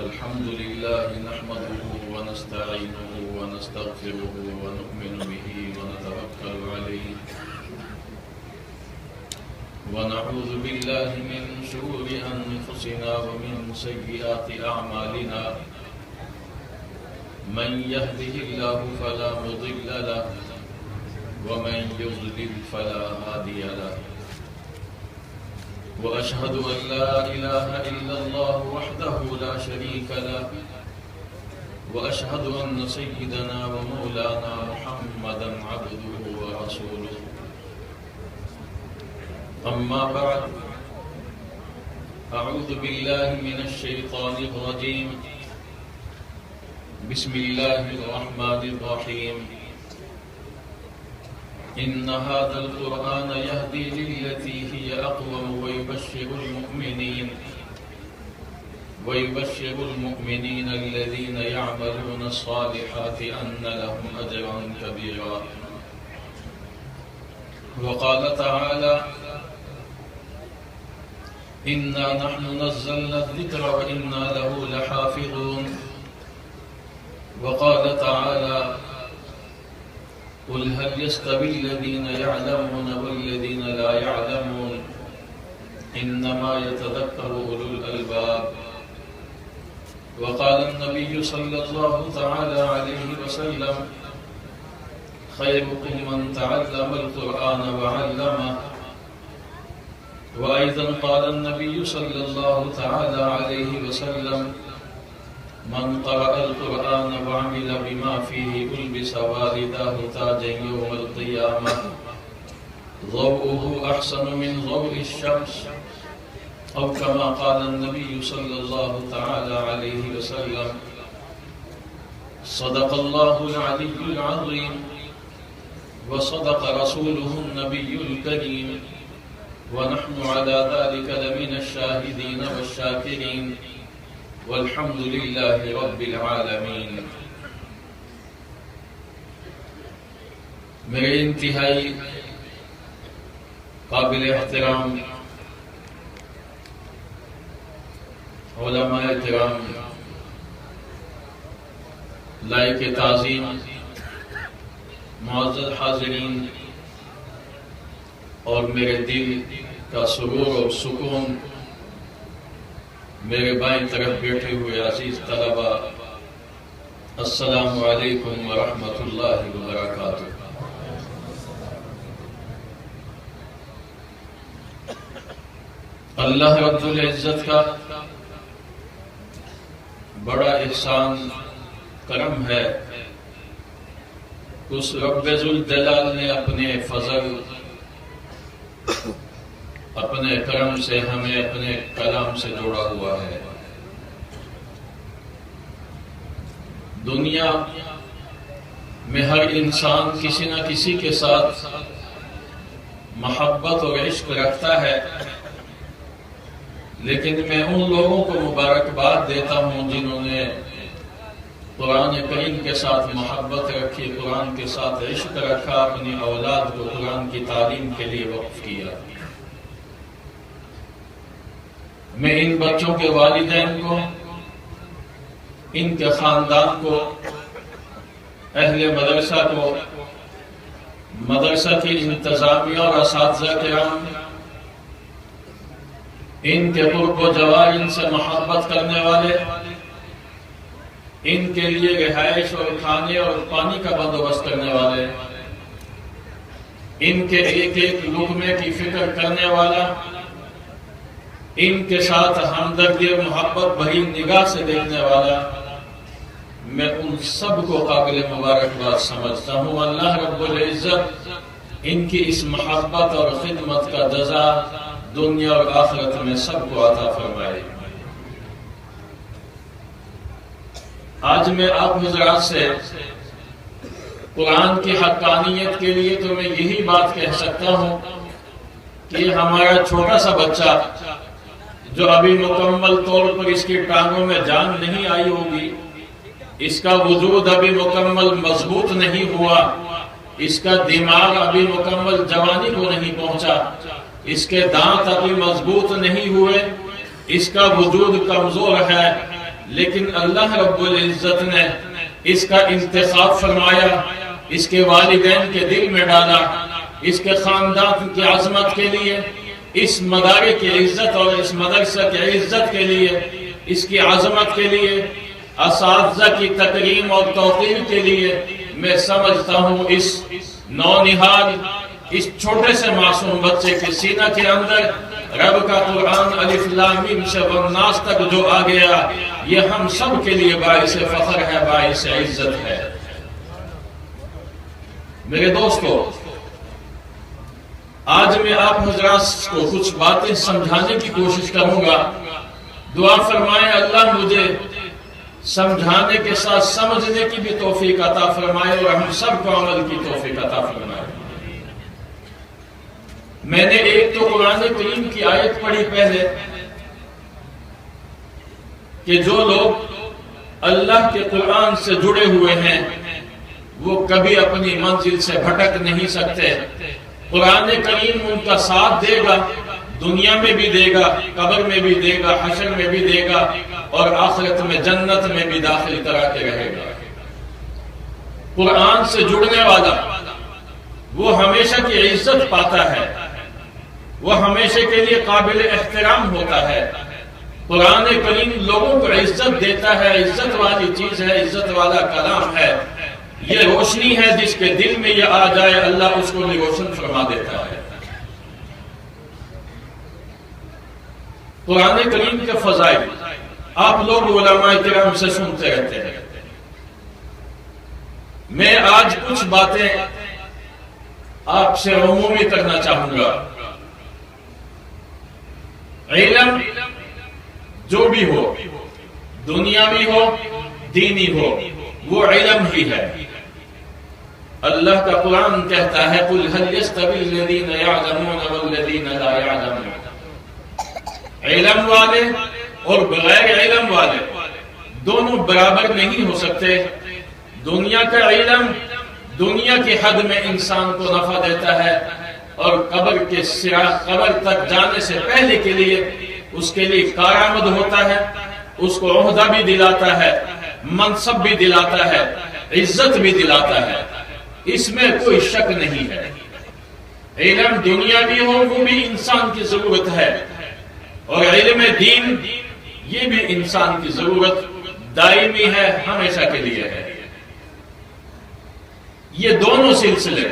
الحمد لله نحمده ونستعينه ونستغفره ونؤمن به ونتوكل عليه ونعوذ بالله من شرور أنفسنا ومن سيئات أعمالنا من يهده الله فلا مضل له ومن يضلل فلا هادي له وأشهد أن لا إله إلا الله وحده لا شريك له وأشهد أن سيدنا ومولانا محمدا عبده ورسوله أما بعد أعوذ بالله من الشيطان الرجيم بسم الله الرحمن الرحيم إن هذا القرآن يهدي للتي هي أقوم ويبشر المؤمنين الذين يعملون الصالحات أن لهم أجرا كبيرا وقال تعالى إنا نحن نزلنا الذكر وإنا له لحافظون وقال تعالى قل هل يستوي الذين يعلمون والذين لا يعلمون إنما يتذكر أولو الألباب وقال النبي صلى الله تعالى عليه وسلم خيركم من تعلم القرآن وعلمه وأيضا قال النبي صلى الله تعالى عليه وسلم من قرأ القرآن وعمل بما فيه ألبس والداه تاجا يوم القيامة ضوءه أحسن من ضوء الشمس أو كما قال النبي صلى الله تعالى عليه وسلم صدق الله العلي العظيم وصدق رسوله النبي الكريم ونحن على ذلك لمن الشاهدين والشاكرين والحمد لله رب العالمين. میرے انتہائی قابل احترام علماء کرام، لائق تعظیم، معزز حاضرین اور میرے دل کا سرور اور سکون، میرے بائیں طرف بیٹھے ہوئے عزیز طلبہ، السلام علیکم ورحمۃ اللہ وبرکاتہ۔ اللہ رب العزت کا بڑا احسان کرم ہے، اس رب ذوالجلال نے اپنے فضل، اپنے کرم سے ہمیں اپنے کلام سے جوڑا ہوا ہے۔ دنیا میں ہر انسان کسی نہ کسی کے ساتھ محبت اور عشق رکھتا ہے، لیکن میں ان لوگوں کو مبارکباد دیتا ہوں جنہوں نے قرآن کریم کے ساتھ محبت رکھی، قرآن کے ساتھ عشق رکھا، اپنی اولاد کو قرآن کی تعلیم کے لیے وقف کیا۔ میں ان بچوں کے والدین کو، ان کے خاندان کو، اہل مدرسہ کو، مدرسہ کی انتظامیہ اور اساتذہ کرام، ان کے قرب و جوار، ان سے محبت کرنے والے، ان کے لیے رہائش اور کھانے اور پانی کا بندوبست کرنے والے، ان کے ایک ایک لقمے کی فکر کرنے والا، ان کے ساتھ ہمدردی اور محبت بھری نگاہ سے دیکھنے والا، میں ان سب کو قابل مبارکباد سمجھتا ہوں۔ اللہ رب العزت ان کی اس محبت اور خدمت کا جزا دنیا اور آخرت میں سب کو عطا فرمائے۔ آج میں آپ حضرات سے قرآن کی حقانیت کے لیے تو میں یہی بات کہہ سکتا ہوں کہ ہمارا چھوٹا سا بچہ جو ابھی مکمل طور پر اس کی ٹانگوں میں جان نہیں آئی ہوگی، اس کا وجود ابھی مکمل مضبوط نہیں ہوا، اس کا دماغ ابھی مکمل جوانی کو نہیں پہنچا، اس کے دانت ابھی مضبوط نہیں ہوئے، اس کا وجود کمزور ہے، لیکن اللہ رب العزت نے اس کا انتخاب فرمایا، اس کے والدین کے دل میں ڈالا، اس کے خاندان کی عظمت کے لیے، اس مدارے کی عزت اور اس مدرسہ کی عزت کے لیے، اس کی عظمت کے لیے، اساتذہ کی تکریم اور توقیر کے لیے میں سمجھتا ہوں اس نونہال، اس چھوٹے سے معصوم بچے کے سینہ کے اندر رب کا قرآن الف لام میم سے والناس تک جو آ گیا، یہ ہم سب کے لیے باعث فخر ہے، باعث عزت ہے۔ میرے دوستو، آج میں آپ حضرات کو کچھ باتیں سمجھانے کی کوشش کروں گا۔ دعا فرمائے اللہ مجھے سمجھانے کے ساتھ سمجھنے کی بھی توفیق عطا فرمائے اور ہم سب کو عمل کی توفیق عطا فرمائے۔ میں نے ایک تو قرآن کریم کی آیت پڑھی پہلے کہ جو لوگ اللہ کے قرآن سے جڑے ہوئے ہیں وہ کبھی اپنی منزل سے بھٹک نہیں سکتے۔ قرآن کریم ان کا ساتھ دے گا، دنیا میں بھی دے گا، قبر میں بھی دے گا، حشر میں بھی دے گا اور آخرت میں جنت میں بھی داخل کرا کے رہے گا۔ قرآن سے جڑنے والا وہ ہمیشہ کی عزت پاتا ہے، وہ ہمیشہ کے لیے قابل احترام ہوتا ہے۔ قرآن کریم لوگوں کو عزت دیتا ہے، عزت والی چیز ہے، عزت والا کلام ہے۔ یہ روشنی ہے، جس کے دل میں یہ آ جائے اللہ اس کو بھی روشن فرما دیتا ہے۔ قرآن کریم کے فضائل آپ لوگ علماء کرام سے سنتے رہتے ہیں۔ میں آج کچھ باتیں آپ سے عمومی کرنا چاہوں گا۔ علم جو بھی ہو، دنیاوی ہو، دینی ہو، وہ علم ہی ہے۔ اللہ کا قرآن کہتا ہے قُلْ هَلْ يَسْتَوِي الَّذِينَ يَعْلَمُونَ وَالَّذِينَ لَا يَعْلَمُونَ۔ علم والے اور بغیر علم والے دونوں برابر نہیں ہو سکتے۔ دنیا کا علم دنیا کی حد میں انسان کو نفع دیتا ہے اور قبر کے قبر تک جانے سے پہلے کے لیے اس کے لیے کارآمد ہوتا ہے، اس کو عہدہ بھی دلاتا ہے، منصب بھی دلاتا ہے، عزت بھی دلاتا ہے، اس میں کوئی شک نہیں ہے۔ علم دنیا بھی ہو وہ بھی انسان کی ضرورت ہے، اور علم دین یہ بھی انسان کی ضرورت دائمی ہے، ہمیشہ کے لیے ہے۔ یہ دونوں سلسلے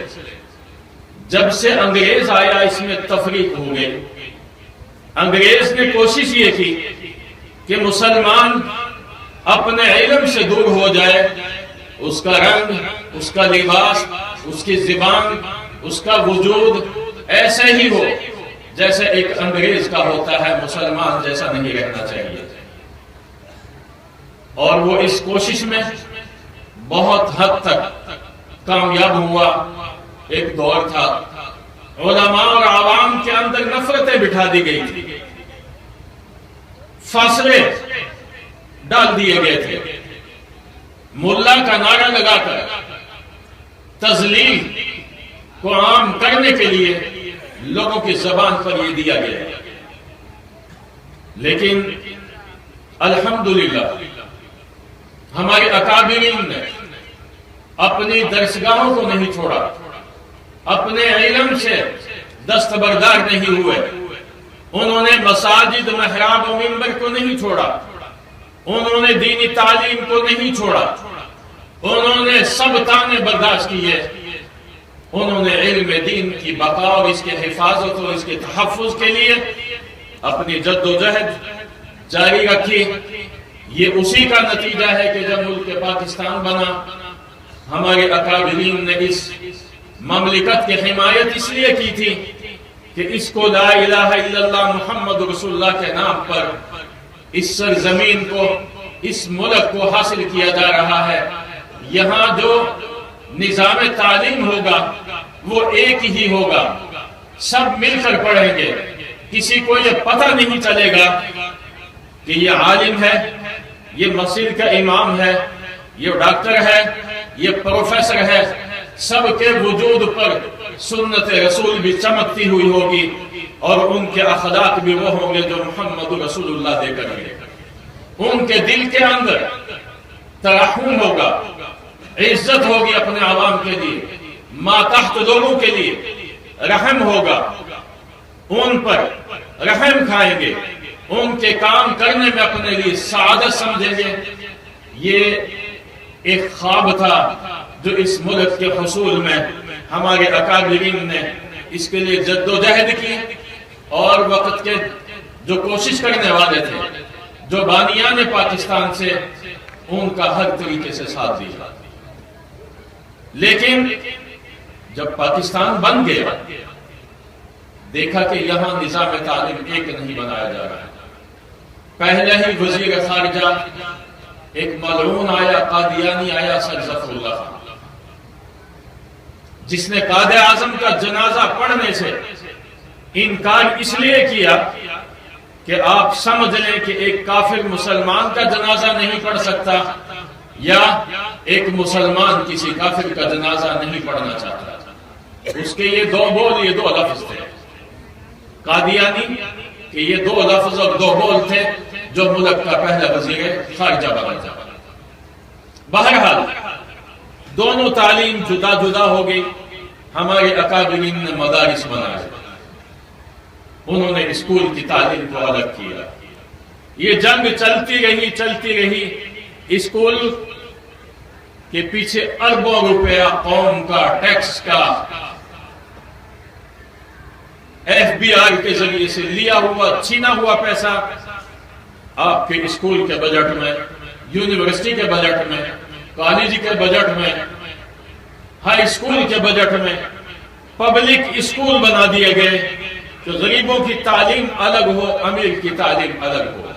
جب سے انگریز آیا اس میں تفریق ہو گئی۔ انگریز نے کوشش یہ کی کہ مسلمان اپنے علم سے دور ہو جائے، اس کا رنگ، اس کا لباس، اس کی زبان، اس کا وجود ایسے ہی ہو جیسے ایک انگریز کا ہوتا ہے، مسلمان جیسا نہیں رہنا چاہیے۔ اور وہ اس کوشش میں بہت حد تک کامیاب ہوا۔ ایک دور تھا علماء اور عوام کے اندر نفرتیں بٹھا دی گئی تھی، فاصلے ڈال دیے گئے تھے، ملا کا نعرہ لگا کر تذلیل کو عام کرنے کے لیے لوگوں کی زبان پر یہ دیا گیا۔ لیکن الحمدللہ ہمارے اکابرین نے اپنی درسگاہوں کو نہیں چھوڑا، اپنے علم سے دستبردار نہیں ہوئے، انہوں نے مساجد، محراب و منبر کو نہیں چھوڑا، انہوں نے دینی تعلیم کو نہیں چھوڑا، انہوں نے سب تانے برداشت کیے، انہوں نے علم دین کی بقا اور اس کے حفاظت اور اس کے تحفظ کے لیے اپنی جد و جہد جاری رکھی۔ یہ اسی کا نتیجہ ہے کہ جب ملک پاکستان بنا، ہمارے اکابرین نے اس مملکت کی حمایت اس لیے کی تھی کہ اس کو لا الہ الا اللہ محمد رسول اللہ کے نام پر اس سرزمین کو، اس ملک کو حاصل کیا جا رہا ہے۔ یہاں جو نظام تعلیم ہوگا وہ ایک ہی ہوگا، سب مل کر پڑھیں گے، کسی کو یہ پتہ نہیں چلے گا کہ یہ عالم ہے، یہ مسجد کا امام ہے، یہ ڈاکٹر ہے، یہ پروفیسر ہے۔ سب کے وجود پر سنت رسول بھی چمکتی ہوئی ہوگی اور ان کے اخلاق بھی وہ ہوں گے جو محمد رسول اللہ دے کر گئے۔ ان کے دل کے اندر ترحم ہوگا، عزت ہوگی اپنے عوام کے لیے، ماتحت لوگوں کے لیے رحم ہوگا، ان پر رحم کھائیں گے، ان کے کام کرنے میں اپنے لیے سعادت سمجھیں گے۔ یہ ایک خواب تھا جو اس ملک کے حصول میں ہمارے اکابرین نے اس کے لیے جد و جہد کی، اور وقت کے جو کوشش کرنے والے تھے، جو بانیان پاکستان سے، ان کا ہر طریقے سے ساتھ دیا۔ لیکن جب پاکستان بن گیا، دیکھا کہ یہاں نظام تعلیم ایک نہیں بنایا جا رہا ہے۔ پہلے ہی وزیر خارجہ ایک ملعون آیا، قادیانی آیا، سر ظفر اللہ خان، جس نے قائد اعظم کا جنازہ پڑھنے سے انکار اس لیے کیا کہ آپ سمجھ لیں کہ ایک کافر مسلمان کا جنازہ نہیں پڑھ سکتا، یا ایک مسلمان کسی کافر کا جنازہ نہیں پڑھنا چاہتا۔ اس کے یہ دو بول، یہ دو لفظ تھے قادیانی کہ یہ دو لفظ اور دو بول تھے جو ملک کا پہلا وزیر خارجہ بنا۔ بہرحال دونوں تعلیم جدا جدا ہو گئی۔ ہمارے اکابرین نے مدارس بنائے، انہوں نے اسکول کی تعلیم کو الگ کیا۔ یہ جنگ چلتی رہی، اسکول کے پیچھے اربوں روپیہ قوم کا، ٹیکس کا، FBI کے ذریعے سے لیا ہوا، چھینا ہوا پیسہ آپ کے اسکول کے بجٹ میں، یونیورسٹی کے بجٹ میں، کالج کے بجٹ میں، ہائی اسکول کے بجٹ میں پبلک اسکول بنا دیے گئے کہ غریبوں کی تعلیم الگ ہو، امیر کی تعلیم الگ ہو۔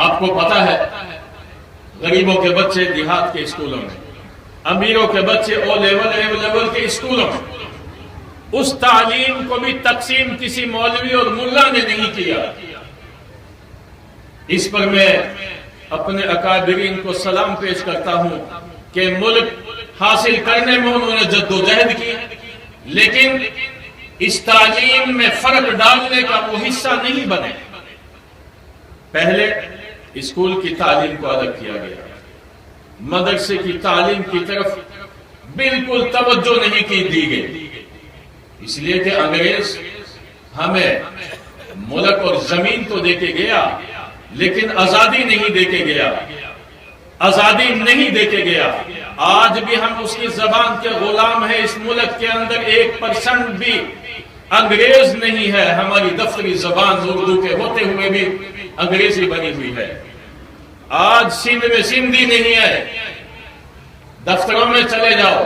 آپ کو پتا ہے غریبوں کے بچے دیہات کے اسکولوں میں، امیروں کے بچے او لیول کے اسکولوں میں۔ اس تعلیم کو بھی تقسیم کسی مولوی اور ملا نے نہیں کیا۔ اس پر میں اپنے اکابرین کو سلام پیش کرتا ہوں کہ ملک حاصل کرنے میں انہوں نے جد و جہد کی، لیکن اس تعلیم میں فرق ڈالنے کا وہ حصہ نہیں بنے۔ پہلے اسکول کی تعلیم کو الگ کیا گیا، مدرسے کی تعلیم کی طرف بالکل توجہ نہیں کی دی گئی، اس لیے کہ انگریز ہمیں ملک اور زمین تو دے کے گیا، لیکن آزادی نہیں دے کے گیا، آزادی نہیں دے کے گیا۔ آج بھی ہم اس کی زبان کے غلام ہیں۔ اس ملک کے اندر 1% بھی انگریز نہیں ہے۔ ہماری دفتری زبان اردو کے ہوتے ہوئے بھی انگریزی بنی ہوئی ہے۔ آج سندھ میں سندھی نہیں ہے۔ دفتروں میں چلے جاؤ،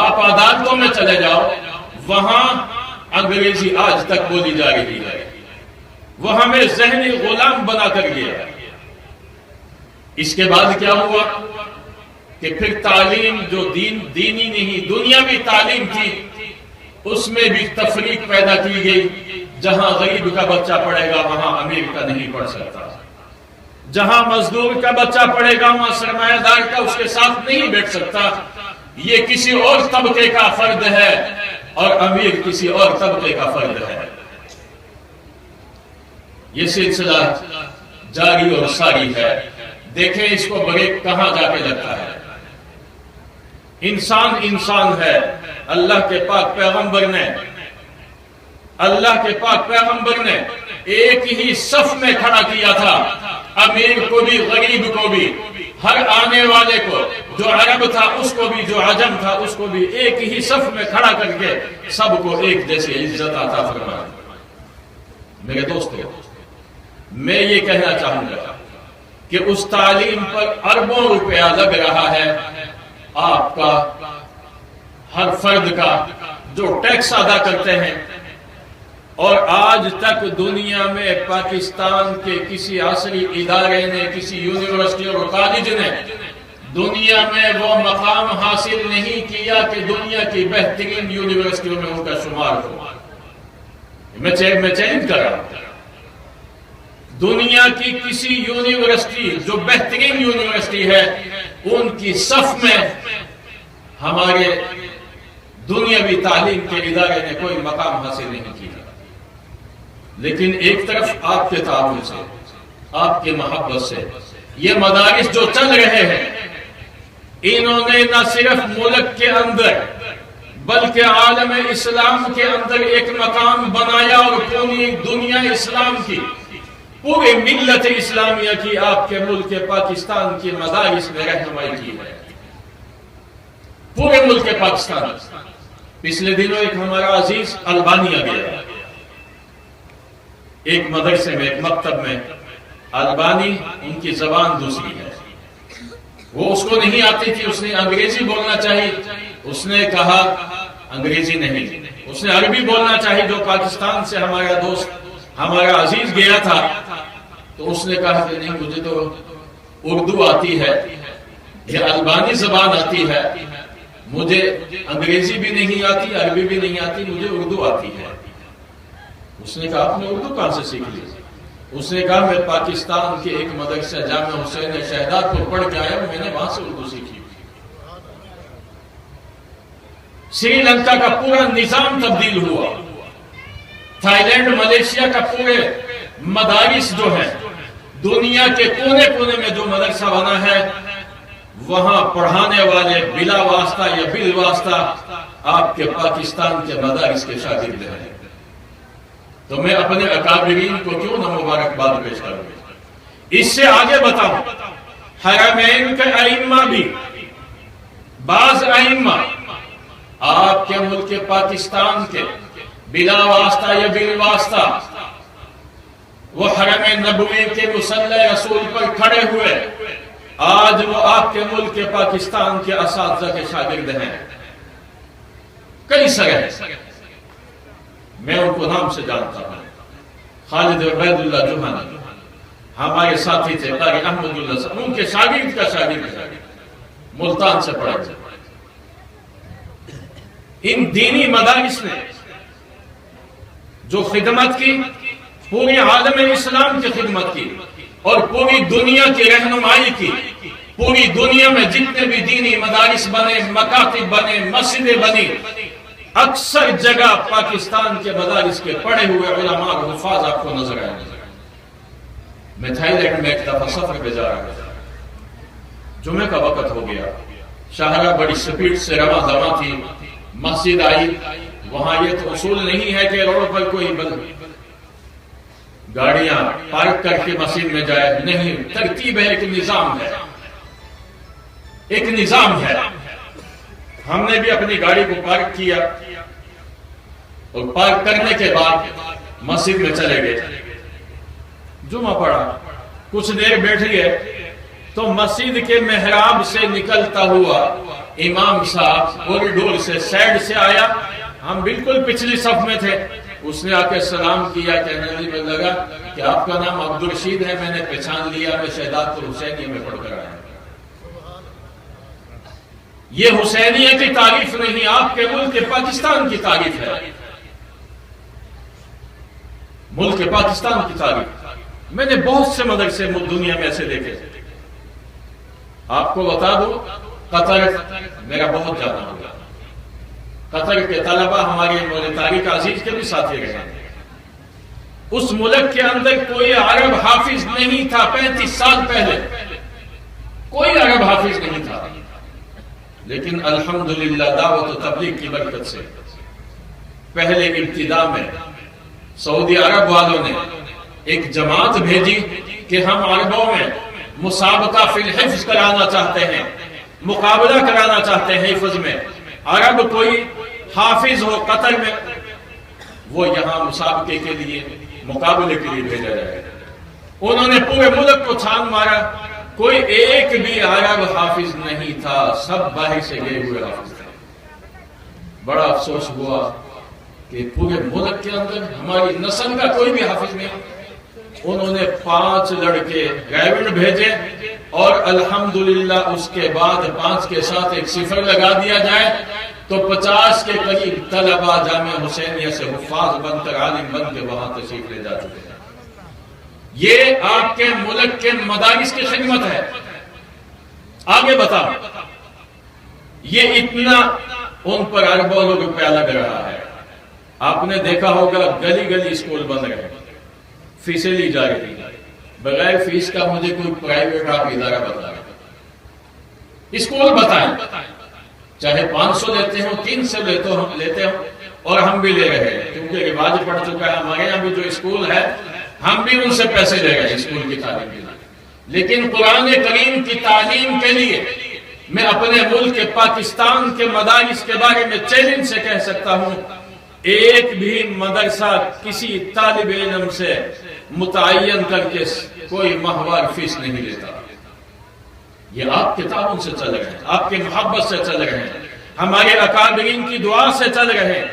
آپ عدالتوں میں چلے جاؤ، وہاں انگریزی آج تک بولی جا رہی ہے۔ وہ ہمیں ذہنی غلام بنا کر گیا۔ اس کے بعد کیا ہوا کہ پھر تعلیم جو دینی نہیں دنیاوی تعلیم تھی، اس میں بھی تفریق پیدا کی گئی۔ جہاں غریب کا بچہ پڑھے گا وہاں امیر کا نہیں پڑھ سکتا، جہاں مزدور کا بچہ پڑھے گا وہاں سرمایہ دار کا اس کے ساتھ نہیں بیٹھ سکتا۔ یہ کسی اور طبقے کا فرد ہے اور امیر کسی اور طبقے کا فرد ہے۔ یہ سلسلہ جاری اور ساری ہے۔ دیکھیں اس کو بریک کہاں جا کے لگتا ہے۔ انسان انسان ہے۔ اللہ کے پاک پیغمبر نے ایک ہی صف میں کھڑا کیا تھا، امیر کو بھی غریب کو بھی، ہر آنے والے کو، جو عرب تھا اس کو بھی، جو عجم تھا اس کو بھی، ایک ہی صف میں کھڑا کر کے سب کو ایک جیسی عزت عطا فرمایا۔ میرے دوستو، میں یہ کہنا چاہوں گا کہ اس تعلیم پر اربوں روپیہ لگ رہا ہے، آپ کا، ہر فرد کا جو ٹیکس ادا کرتے ہیں، اور آج تک دنیا میں پاکستان کے کسی عصری ادارے نے، کسی یونیورسٹی اور کالج نے دنیا میں وہ مقام حاصل نہیں کیا کہ دنیا کی بہترین یونیورسٹیوں میں ان کا شمار ہو۔ میں چیلنج کر رہا ہوں، دنیا کی کسی یونیورسٹی جو بہترین یونیورسٹی ہے ان کی صف میں ہمارے دنیاوی تعلیم کے ادارے نے کوئی مقام حاصل نہیں کیا۔ لیکن ایک طرف آپ کے تعاون سے آپ کی محبت سے یہ مدارس جو چل رہے ہیں، انہوں نے نہ صرف ملک کے اندر بلکہ عالم اسلام کے اندر ایک مقام بنایا، اور پوری دنیا اسلام کی، پوری ملت اسلامیہ کی آپ کے ملک پاکستان کی مدارس میں رہنمائی کی ہے، پورے ملک پاکستان۔ پچھلے دنوں ایک ہمارا عزیز البانیہ گیا، ایک مدرسے میں، ایک مکتب میں۔ البانی ان کی زبان دوسری ہے، وہ اس کو نہیں آتی تھی، اس نے انگریزی بولنا چاہی، اس نے کہا انگریزی نہیں، اس نے عربی بولنا چاہی۔ جو پاکستان سے ہمارا دوست، ہمارا عزیز گیا تھا، تو اس نے کہا کہ نہیں، مجھے تو اردو آتی ہے، یہ البانی زبان آتی ہے، مجھے انگریزی بھی نہیں آتی، عربی بھی نہیں آتی، مجھے اردو آتی ہے۔ اس نے کہا آپ نے اردو کہاں سے سیکھ لی؟ اس نے کہا میں پاکستان کے ایک مدرسہ جامعہ حسین شہداد کو پڑھ کے آیا، میں نے وہاں سے اردو سیکھی۔ سری لنکا کا پورا نظام تبدیل ہوا، تھائی لینڈ، ملیشیا کا پورے مدارس جو ہیں، دنیا کے کونے کونے میں جو مدرسہ بنا ہے، وہاں پڑھانے والے بلا واسطہ یا بال واسطہ آپ کے پاکستان کے مدارس کے شاگرد ہیں۔ تو میں اپنے اکابرین کو کیوں نہ مبارکباد پیش کروں؟ اس سے آگے بتاؤں، حرمین کے ائمہ بھی، بعض ائمہ آپ کے ملک پاکستان کے بلا واسطہ یا بال واسطہ وہ حرم نبوی کے مصلی رسول پر کھڑے ہوئے، آج وہ آپ کے ملک پاکستان کے اساتذہ کے شاگرد ہیں۔ کئی سرے میں ان کو نام سے جانتا ہوں، خالد عبید اللہ جوہانی ہمارے ساتھی تھے، قاری احمد اللہ صاحب ان کے شاگرد کا شاگرد ہے، ملتان سے پڑھا تھے۔ ان دینی مدارس نے جو خدمت کی، پوری عالم اسلام کی خدمت کی، اور پوری دنیا کی رہنمائی کی۔ پوری دنیا میں جتنے بھی دینی مدارس بنے، مکاتب بنے، مسجدیں بنی، اکثر جگہ پاکستان کے مدارس کے پڑھے ہوئے علماء اور حفاظ آپ کو نظر آئے۔ میں تھائی لینڈ میں ایک دفعہ سفر پہ جا رہا تھا، جمعے کا وقت ہو گیا، شاہراہ بڑی سپیڈ سے رواں دواں تھی، مسجد آئی، وہاں یہ تو اصول نہیں ہے کہ روڈ پر کوئی گاڑیاں پارک کر کے مسجد میں جائے، نہیں، ترتیب ہے، ایک نظام ہے، ایک نظام ہے۔ ہم نے بھی اپنی گاڑی کو پارک کیا، اور پارک کرنے کے بعد مسجد میں چلے گئے، جمعہ پڑھا، کچھ دیر بیٹھ گئے تو مسجد کے محراب سے نکلتا ہوا امام صاحب کوریڈور سے سائیڈ سے آیا، ہم بالکل پچھلی صف میں تھے، اس نے آ کے سلام کیا، کہنے میں لگا کہ آپ کا نام عبدالرشید ہے، میں نے پہچان لیا، میں شہداد پور حسینیہ میں پڑھ کر آیا۔ یہ حسینیہ کی تعریف نہیں، آپ کے ملک پاکستان کی تعریف ہے، ملک پاکستان کی تعریف۔ میں نے بہت سے مدرسے دنیا میں ایسے دیکھے، آپ کو بتا دوں، قطر میرا بہت جانا ہوگا، قطر کے طلبہ ہماری مولانا طارق عزیز کے بھی ساتھی رہے ہیں۔ اس ملک کے اندر کوئی عرب حافظ نہیں تھا، 35 سال پہلے کوئی عرب حافظ نہیں تھا، لیکن الحمدللہ دعوت و تبلیغ کی برکت سے پہلے ابتدا میں سعودی عرب والوں نے ایک جماعت بھیجی کہ ہم عربوں میں مسابقہ فی الحفظ کرانا چاہتے ہیں، مقابلہ کرانا چاہتے ہیں حفظ میں، عرب کوئی حافظ ہو قطر میں، وہ یہاں مسابقے کے لیے، مقابلے کے لیے بھیجا جائے۔ انہوں نے پورے ملک کو چھان مارا، کوئی ایک بھی عرب حافظ نہیں تھا، سب باہر سے گئے ہوئے حافظ تھے۔ بڑا افسوس ہوا کہ پورے ملک کے اندر ہماری نسل کا کوئی بھی حافظ نہیں۔ انہوں نے 5 لڑکے گائیڈ بھیجے، اور الحمدللہ اس کے بعد 5 کے ساتھ ایک صفر لگا دیا جائے تو 50 کے قریب طلبہ جامعہ حسینیہ سے حفاظ بن کر، عالم بن کے وہاں تشریف لے جا چکے ہیں۔ یہ آپ کے ملک کے مدارس کی خدمت ہے۔ آگے بتاؤ، یہ اتنا ان پر اربوں روپیہ لگ رہا ہے۔ آپ نے دیکھا ہوگا گلی گلی اسکول بن رہے ہیں، فیسیں لی جا رہی ہیں، بغیر فیس کا مجھے کوئی پرائیویٹ آپ ادارہ بتائیں، اسکول بتائیں، چاہے 500 لیتے ہوں 300 لیتے ہوں، اور ہم بھی لے رہے ہیں کیونکہ رواج پڑ چکا ہے ہمارے یہاں بھی جو اسکول ہے ہم بھی ان سے پیسے لے رہے ہیں اسکول کی تعلیم کے لیے. لیکن قرآن کریم کی تعلیم کے لیے میں اپنے ملک کے پاکستان کے مدارس کے بارے میں چیلنج سے کہہ سکتا ہوں، ایک بھی مدرسہ کسی طالب علم سے متعین کر کے کوئی ماہوار فیس نہیں لیتا. یہ آپ کے تعاون سے چل رہے ہیں، آپ کے محبت سے چل رہے ہیں، ہمارے اکابرین کی دعا سے چل رہے ہیں.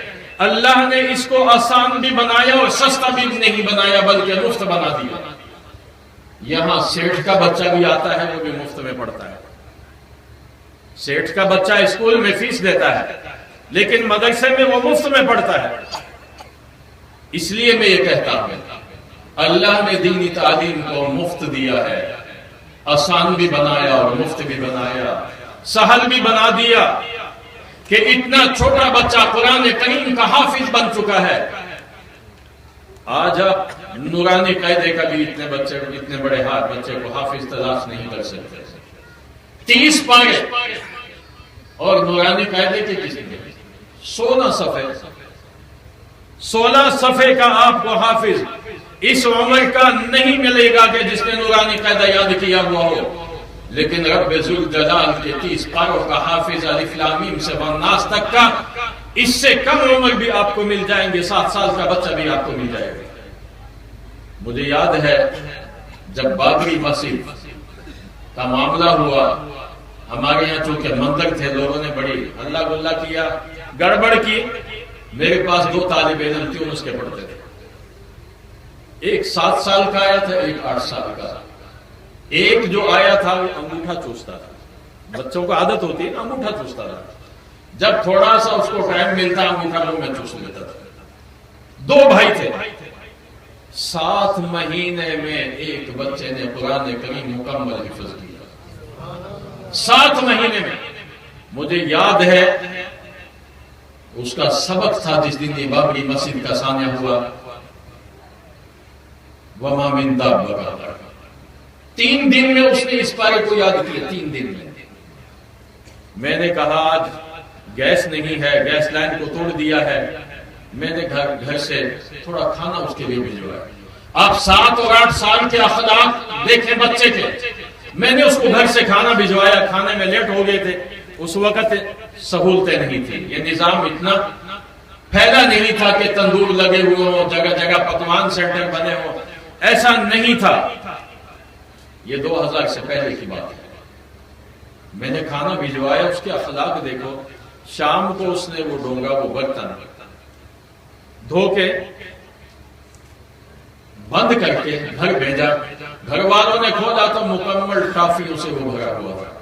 اللہ نے اس کو آسان بھی بنایا اور سستا بھی نہیں بنایا بلکہ مفت بنا دیا. یہاں سیٹھ کا بچہ بھی آتا ہے وہ بھی مفت میں پڑھتا ہے. سیٹھ کا بچہ اسکول میں فیس دیتا ہے لیکن مدرسے میں وہ مفت میں پڑھتا ہے. اس لیے میں یہ کہتا ہوں اللہ نے دینی تعلیم کو مفت دیا ہے، آسان بھی بنایا اور مفت بھی بنایا، سہل بھی بنا دیا کہ اتنا چھوٹا بچہ قرآن کریم کا حافظ بن چکا ہے. آج آپ نورانی قاعدے کا بھی اتنے بڑے بچے کو حافظ تلاش نہیں کر سکتے. 30 پارے اور نورانی قاعدے کے کسی نے 16 صفحے کا آپ کو حافظ اس عمر کا نہیں ملے گا کہ جس نے نورانی قاعدہ یاد کیا ہوا ہو. لیکن رب ذوالجلال کے 30 پاروں کا حافظ الف لام میم سے والناس تک کا، اس سے کم عمر بھی آپ کو مل جائیں گے، 7 سال کا بچہ بھی آپ کو مل جائے گا. مجھے یاد ہے جب بابری مسجد کا معاملہ ہوا، ہمارے یہاں چونکہ مندر تھے، لوگوں نے بڑی ہلہ گلا کیا، گڑبڑ کی. میرے پاس 2 طالب علم تھے، اس کے پڑھتے تھے. ایک 7 سال کا آیا تھا، ایک 8 سال کا. ایک جو آیا تھا وہ انگوٹھا چوستا تھا. بچوں کو عادت ہوتی ہے نا انگوٹھا چوستا تھا. جب تھوڑا سا اس کو ٹائم ملتا انگوٹھا منہ میں چوس لیتا تھا. 2 بھائی تھے. 7 مہینے میں ایک بچے نے قرآن کریم مکمل حفظ کیا. 7 مہینے میں. مجھے یاد ہے اس کا سبق تھا جس دن یہ بابری مسجد کا سانیہ ہوا، وَمَا مِن دَابَّةٍ. 3 دن میں اس نے اس پارے کو یاد کیا. 3 دن میں. میں نے کہا آج گیس نہیں ہے، گیس لائن کو توڑ دیا ہے. میں نے گھر سے تھوڑا کھانا اس کے لیے بھیجوایا. آپ 7 اور 8 سال کے اخلاق دیکھیں بچے کے. میں نے اس کو گھر سے کھانا بھیجوایا. کھانے میں لیٹ ہو گئے تھے. اس وقت سہولتیں نہیں تھی، یہ نظام اتنا پھیلا نہیں تھا کہ تندور لگے ہوئے ہوں، جگہ جگہ پکوان سینٹر بنے ہوں، ایسا نہیں تھا. یہ 2000 سے پہلے کی بات ہے. میں نے کھانا بھیجوایا. اس کے اخلاق دیکھو. شام کو اس نے وہ ڈونگا، وہ برتن دھو کے بند کر کے گھر بھیجا. گھر والوں نے کھولا تو مکمل ٹافیوں سے وہ بھرا ہوا تھا.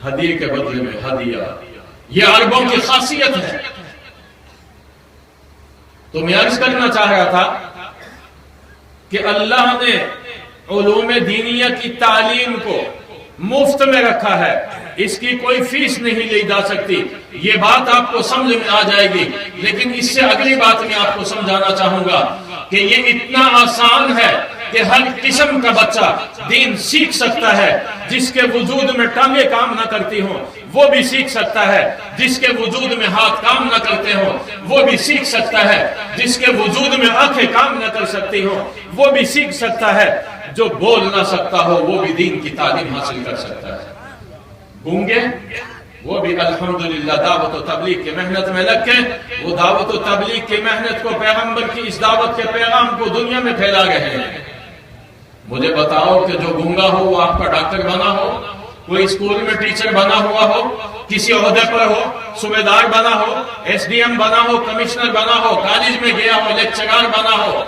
ہدیے کے بدلے میں ہدیہ. یہ عربوں کی خاصیت ہے. تو میں عرض کرنا چاہ رہا تھا کہ اللہ نے علوم دینیہ کی تعلیم کو مفت میں رکھا ہے. اس کی کوئی فیس نہیں لی جا سکتی. یہ بات آپ کو سمجھ میں آ جائے گی. لیکن اس سے اگلی بات میں آپ کو سمجھانا چاہوں گا کہ یہ اتنا آسان ہے کہ ہر قسم کا بچہ دین سیکھ سکتا ہے. جس کے وجود میں ٹانگیں کام نہ کرتی ہوں وہ بھی سیکھ سکتا ہے. جس کے وجود میں ہاتھ کام نہ کرتے ہوں وہ بھی سیکھ سکتا ہے. جس کے وجود میں آنکھیں کام نہ کر سکتی ہوں وہ بھی سیکھ سکتا ہے. جو بول نہ سکتا ہو وہ بھی دین کی تعلیم حاصل کر سکتا ہے. گونگے وہ بھی الحمدللہ دعوت و تبلیغ کی محنت میں لگ کے وہ دعوت و تبلیغ کی محنت کو، پیغمبر کی اس دعوت کے پیغام کو دنیا میں پھیلا رہے ہیں. مجھے بتاؤ کہ جو گونگا ہو وہ آپ کا ڈاکٹر بنا ہو، کوئی اسکول میں ٹیچر بنا ہوا ہو، کسی عہدے پر ہو، صوبے دار بنا ہو، ایس ڈی ایم بنا ہو، کمشنر بنا ہو، کالج میں گیا ہو، لیکچرار بنا ہو،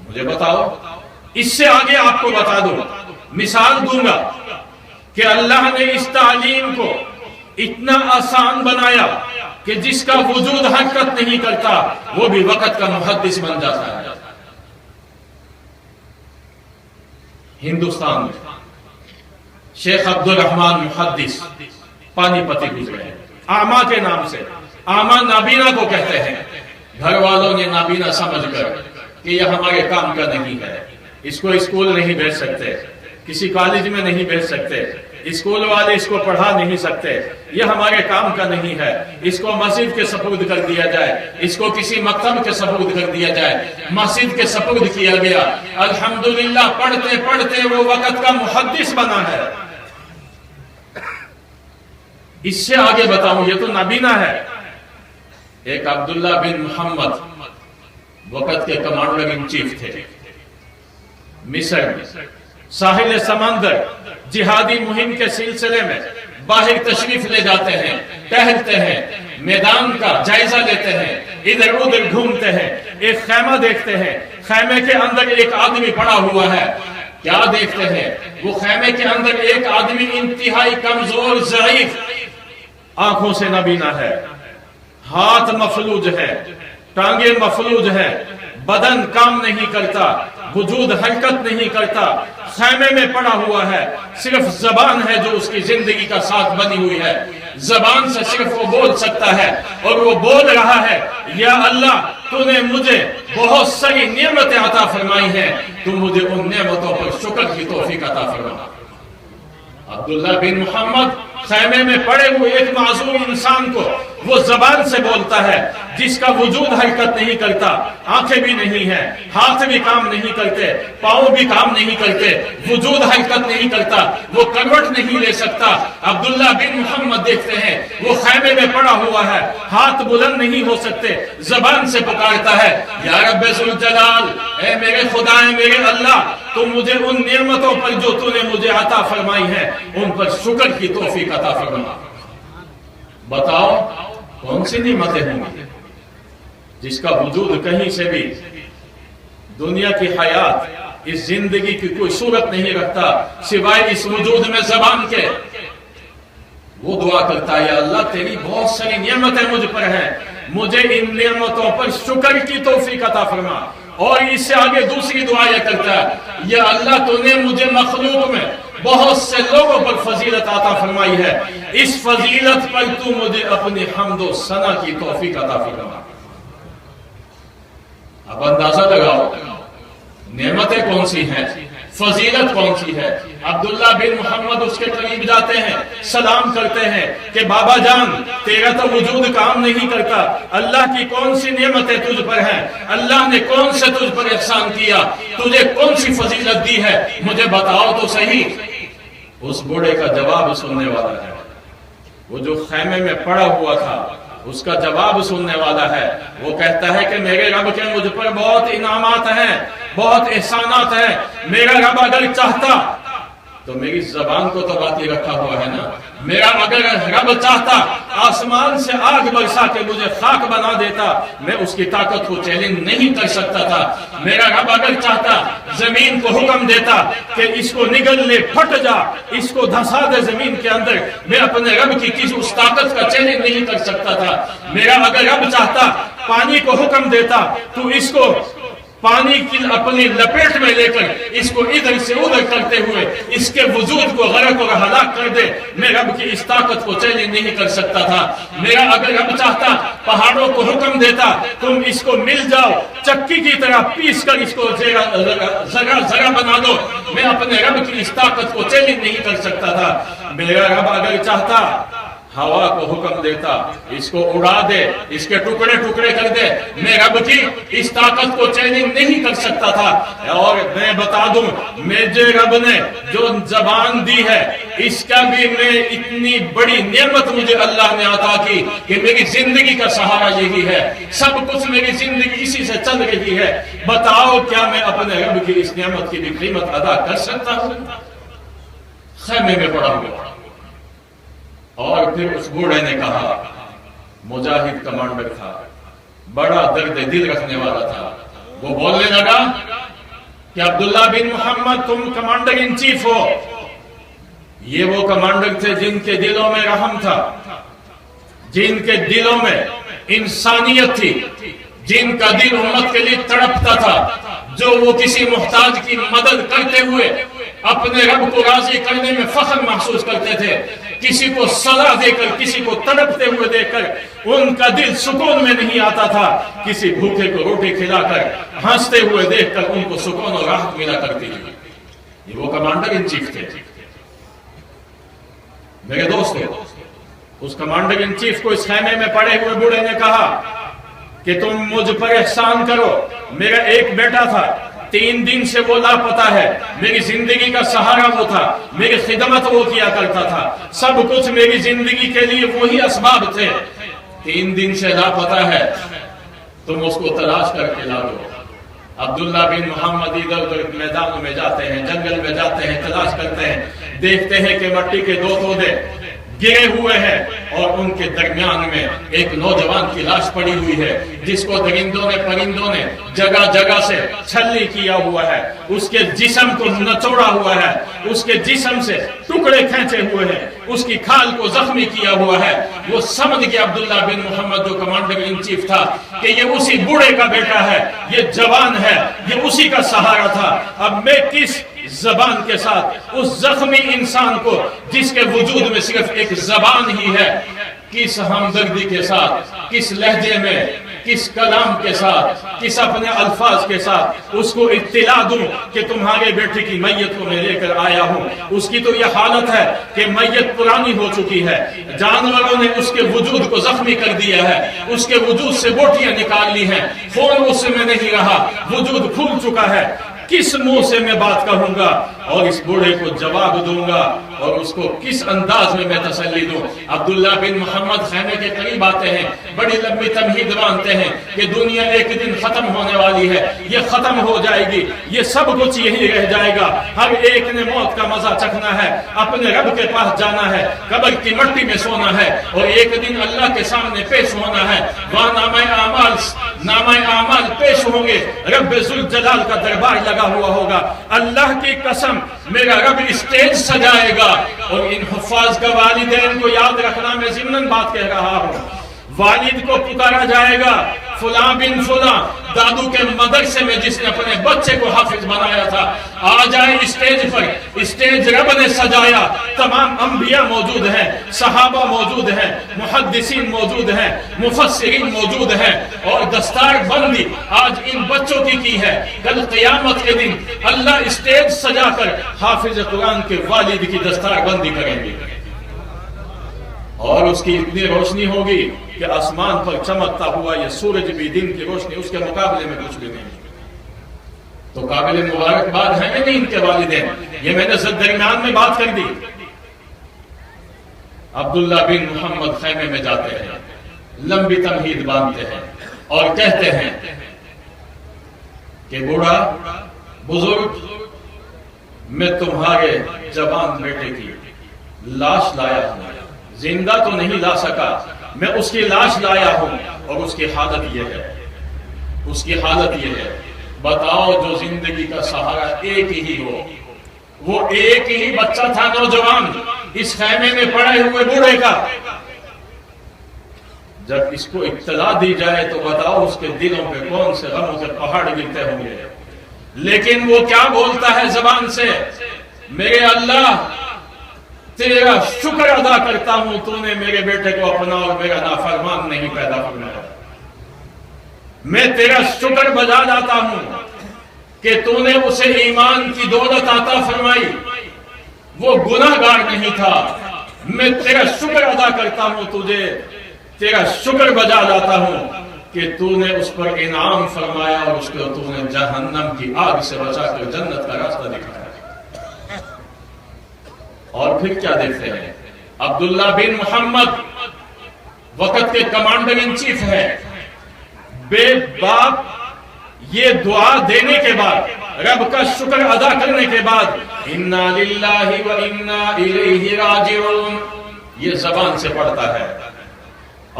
مجھے بتاؤ. اس سے آگے آپ کو بتا دوں، مثال دوں گا کہ اللہ نے اس تعلیم کو اتنا آسان بنایا کہ جس کا وجود حرکت نہیں کرتا وہ بھی وقت کا محدث بن جاتا ہے. ہندوستان میں شیخ عبد الرحمن محدث پانی پتی گزرے ہیں آما کے نام سے. آما نابینا کو کہتے ہیں. گھر والوں نے نابینا سمجھ کر کہ یہ ہمارے کام کا نہیں ہے، اس کو اسکول نہیں بھیج سکتے، کسی کالج میں نہیں بھیج سکتے، اسکول والے اس کو پڑھا نہیں سکتے، یہ ہمارے کام کا نہیں ہے، اس کو مسجد کے سپرد کر دیا جائے، اس کو کسی مکتب کے سپرد کر دیا جائے۔ مسجد کے سپرد کیا گیا، الحمدللہ پڑھتے پڑھتے وہ وقت کا محدث بنا ہے۔ اس سے آگے بتاؤں، یہ تو نابینا ہے۔ ایک عبداللہ بن محمد وقت کے کمانڈر ان چیف تھے، مصر میں ساحل سمندر جہادی مہم کے سلسلے میں باہر تشریف لے جاتے ہیں، ٹہلتے ہیں، میدان کا جائزہ لیتے ہیں، ادھر ادھر گھومتے ہیں، ایک خیمہ دیکھتے ہیں، خیمے کے اندر ایک آدمی پڑا ہوا ہے۔ کیا دیکھتے ہیں؟ وہ خیمے کے اندر ایک آدمی انتہائی کمزور، ضعیف، آنکھوں سے نابینا ہے، ہاتھ مفلوج ہے، ٹانگیں مفلوج ہے، بدن کام نہیں کرتا، وجود حرکت نہیں کرتا، خیمے میں پڑا ہوا ہے، صرف زبان ہے جو اس کی زندگی کا ساتھ بنی ہوئی ہے، زبان سے صرف وہ بول سکتا ہے، اور وہ بول رہا ہے، یا اللہ تو نے مجھے بہت ساری نعمتیں عطا فرمائی ہیں، تو مجھے ان نعمتوں پر شکر کی توفیق عطا فرما۔ عبداللہ بن محمد خیمے میں پڑے ہوئے ایک معذور انسان کو وہ زبان سے بولتا ہے، جس کا وجود حرکت نہیں کرتا، آنکھیں بھی نہیں ہیں، ہاتھ بھی کام نہیں کرتے، پاؤں بھی کام نہیں کرتے، وجود حرکت نہیں کرتا، وہ کروٹ نہیں لے سکتا۔ عبداللہ بن محمد دیکھتے ہیں وہ خیمے میں پڑا ہوا ہے، ہاتھ بلند نہیں ہو سکتے، زبان سے پکارتا ہے، یا رب ذوالجلال، اے میرے خدا، اے میرے اللہ، تو مجھے ان نعمتوں پر جو تو نے مجھے عطا فرمائی ہے ان پر شکر کی توفیق عطا فرما۔ بتاؤ کون سی نعمتیں ہوں گی جس کا وجود کہیں سے بھی دنیا کی حیات، اس زندگی کی کوئی صورت نہیں رکھتا سوائے اس وجود میں زبان کے؟ وہ دعا کرتا ہے، یا اللہ تیری بہت ساری نعمتیں مجھ پر ہیں، مجھے ان نعمتوں پر شکر کی توفیق عطا فرما۔ اور اس سے آگے دوسری دعا یہ کرتا ہے، یا اللہ تو نے مجھے مخلوق میں بہت سے لوگوں پر فضیلت عطا فرمائی ہے، اس فضیلت پر تو مجھے اپنی حمد و ثنا کی توفیق عطا فرما۔ اب اندازہ لگاؤ نعمتیں کون سی ہیں، فضیلت کون سی ہے۔ عبداللہ بن محمد اس کے قریب جاتے ہیں، سلام کرتے ہیں کہ بابا جان تیرا تو وجود کام نہیں کرتا، اللہ کی کون سی نعمتیں تجھ پر ہیں، اللہ نے کون سے تجھ پر احسان کیا، تجھے کون سی فضیلت دی ہے، مجھے بتاؤ تو صحیح۔ اس بوڑھے کا جواب سننے والا ہے، وہ جو خیمے میں پڑا ہوا تھا اس کا جواب سننے والا ہے۔ وہ کہتا ہے کہ میرے رب کے مجھ پر بہت انعامات ہیں، بہت احسانات ہیں، میرا رب اگر چاہتا تو میری زبان کو تو باقی رکھا ہوا ہے نا، میرا اگر رب چاہتا آسمان سے آگ برسا کے مجھے خاک بنا دیتا، میں اس کی طاقت کو چیلنج نہیں کر سکتا تھا۔ میرا رب اگر چاہتا زمین کو حکم دیتا کہ اس کو نگل لے، پھٹ جا، اس کو دھسا دے زمین کے اندر، میں اپنے رب کی کسی اس طاقت کا چیلنج نہیں کر سکتا تھا۔ میرا اگر رب چاہتا پانی کو حکم دیتا تو اس کو پانی کی اپنی لپیٹ میں لے کر اس کو ادھر سے ادھر کرتے ہوئے اس کے وجود کو غرق اور ہلاک کر دے، میں رب کی اس طاقت کو چیلنج نہیں کر سکتا تھا۔ میرا اگر رب چاہتا پہاڑوں کو حکم دیتا تم اس کو مل جاؤ، چکی کی طرح پیس کر اس کو ذرا بنا دو، میں اپنے رب کی اس طاقت کو چیلنج نہیں کر سکتا تھا۔ میرا رب اگر چاہتا ہوا کو حکم دیتا اس کو اڑا دے، اس کے ٹکڑے ٹکڑے کر دے، میں رب کی اس طاقت کو چیلنج نہیں کر سکتا تھا۔ اور میں بتا دوں مجھے رب نے جو زبان دی ہے اس کا بھی میں اتنی بڑی نعمت مجھے اللہ نے عطا کی کہ میری زندگی کا سہارا یہی ہے، سب کچھ میری زندگی اسی سے چل رہی ہے۔ بتاؤ کیا میں اپنے رب کی اس نعمت کی بھی قیمت ادا کر سکتا ہوں؟ خیمے میں پڑا ہوا۔ اور پھر اس بوڑھے نے کہا، مجاہد کمانڈر تھا، بڑا درد دل رکھنے والا تھا، وہ بولنے لگا کہ عبداللہ بن محمد تم کمانڈر ان چیف ہو۔ یہ وہ کمانڈر تھے جن کے دلوں میں رحم تھا، جن کے دلوں میں انسانیت تھی، جن کا دل امت کے لیے تڑپتا تھا، جو وہ کسی محتاج کی مدد کرتے ہوئے اپنے رب کو راضی کرنے میں فخر محسوس کرتے تھے۔ کسی کو سزا دے کر، کسی کو تڑپتے ہوئے دیکھ کر ان کا دل سکون میں نہیں آتا تھا، کسی بھوکے کو روٹی کھلا کر ہنستے ہوئے دیکھ کر ان کو سکون اور راحت ملا کرتی تھی۔ یہ وہ کمانڈر ان چیف تھے۔ میرے دوستو، اس کمانڈر ان چیف کو اس خیمے میں پڑے ہوئے بوڑھے نے کہا کہ تم مجھ پر احسان کرو، میرا ایک بیٹا تھا، 3 دن سے وہ لاپتہ ہے، میری زندگی کا سہارا وہ تھا، میری خدمت وہ کیا کرتا تھا، سب کچھ میری زندگی کے لیے وہی اسباب تھے، 3 دن سے لاپتہ ہے، تم اس کو تلاش کر کے لا دو۔ عبداللہ بن محمد ادھر ادھر میدانوں میں جاتے ہیں، جنگل میں جاتے ہیں، تلاش کرتے ہیں، دیکھتے ہیں کہ مٹی کے 2 تودے گرے ہوئے ہیں اور ان کے درمیان میں ایک نوجوان کی لاش پڑی ہوئی ہے، جس کو درندوں نے پرندوں نے جگہ جگہ سے چھلی کیا ہوا ہے، اس کے جسم کو نچوڑا ہوا ہے، اس کے جسم سے ٹکڑے کھینچے ہوئے ہیں، اس کی کھال کو زخمی کیا ہوا ہے۔ وہ سمجھ گیا عبداللہ بن محمد جو کمانڈر ان چیف تھا کہ یہ اسی بوڑھے کا بیٹا ہے، یہ جوان ہے، یہ اسی کا سہارا تھا۔ اب میں کس زبان کے ساتھ اس زخمی انسان کو جس کے وجود میں صرف ایک زبان ہی ہے، کس ہمدردی کے ساتھ، کس لہجے میں، کس کلام کے ساتھ، کس اپنے الفاظ کے ساتھ اس کو اطلاع دوں کہ تمہارے بیٹے کی میت کو میں لے کر آیا ہوں۔ اس کی تو یہ حالت ہے کہ میت پرانی ہو چکی ہے، جانوروں نے اس کے وجود کو زخمی کر دیا ہے، اس کے وجود سے بوٹیاں نکال لی ہیں، خون اس میں نہیں رہا، وجود کھل چکا ہے۔ کس منہ سے میں بات کہوں گا اور اس بوڑھے کو جواب دوں گا اور اس کو کس انداز میں تسلی دوں؟ عبداللہ بن محمد خیمے کے قریب آتے ہیں، بڑی لمبی تمہید باندھتے ہیں کہ دنیا ایک دن ختم ہونے والی ہے، یہ ختم ہو جائے گی، یہ سب کچھ یہی رہ جائے گا، ہر ایک نے موت کا مزہ چکھنا ہے، اپنے رب کے پاس جانا ہے، قبر کی مٹی میں سونا ہے اور ایک دن اللہ کے سامنے پیش ہونا ہے۔ وہاں نامہ اعمال پیش ہوں گے، رب ذوالجلال کا دربار لگا ہوا ہوگا۔ اللہ کی قسم میرا رب اسٹیج سجائے گا اور ان حفاظ کا والدین کو یاد رکھنا، میں ضمناً بات کہہ رہا ہوں، والد کو پکارا جائے گا، فلاں بن فلاں دادو کے مدرسے میں جس نے اپنے بچے کو حافظ بنایا تھا آ جائے اسٹیج پر۔ اسٹیج رب نے سجایا، تمام انبیاء موجود ہیں، صحابہ موجود ہیں، محدثین موجود ہیں، مفسرین موجود ہیں اور دستار بندی آج ان بچوں کی ہے۔ کل قیامت کے دن اللہ اسٹیج سجا کر حافظ قرآن کے والد کی دستار بندی کریں گے اور اس کی اتنی روشنی ہوگی کہ آسمان پر چمکتا ہوا یہ سورج بھی دن کی روشنی اس کے مقابلے میں کچھ بھی نہیں۔ تو قابل مبارکباد ہیں نہیں ان کے والدین، یہ میں نے درمیان میں بات کر دی۔ عبداللہ بن محمد خیمے میں جاتے ہیں، لمبی تمہید باندھتے ہیں اور کہتے ہیں کہ بوڑھا بزرگ، میں تمہارے جوان بیٹے کی لاش لایا ہوں، زندہ تو نہیں لا سکا، میں اس کی لاش لایا ہوں اور اس کی حالت یہ ہے، اس کی حالت یہ ہے، بتاؤ جو زندگی کا سہارا ایک ہی ہو، وہ ایک ہی بچہ تھا نوجوان اس خیمے میں پڑے ہوئے بوڑھے کا، جب اس کو اطلاع دی جائے تو بتاؤ اس کے دلوں پہ کون سے غموں کے پہاڑ گرتے ہوں گے۔ لیکن وہ کیا بولتا ہے زبان سے؟ میرے اللہ تیرا شکر ادا کرتا ہوں، تو نے میرے بیٹے کو اپنا اور میرا نافرمان نہیں پیدا فرمایا۔ میں تیرا شکر بجا لاتا ہوں کہ تو نے اسے ایمان کی دولت عطا فرمائی، وہ گناہگار نہیں تھا۔ میں تیرا شکر ادا کرتا ہوں، تجھے تیرا شکر بجا لاتا ہوں کہ تو نے اس پر انعام فرمایا اور اس کو تو نے جہنم کی آگ سے بچا کر جنت کا راستہ دکھایا۔ اور پھر کیا دیکھتے ہیں؟ عبداللہ بن محمد وقت کے کمانڈر ان چیف ہے، بے باپ یہ دعا دینے کے بعد، رب کا شکر ادا کرنے کے بعد، انا للہ و انا الیہ راجعون یہ زبان سے پڑھتا ہے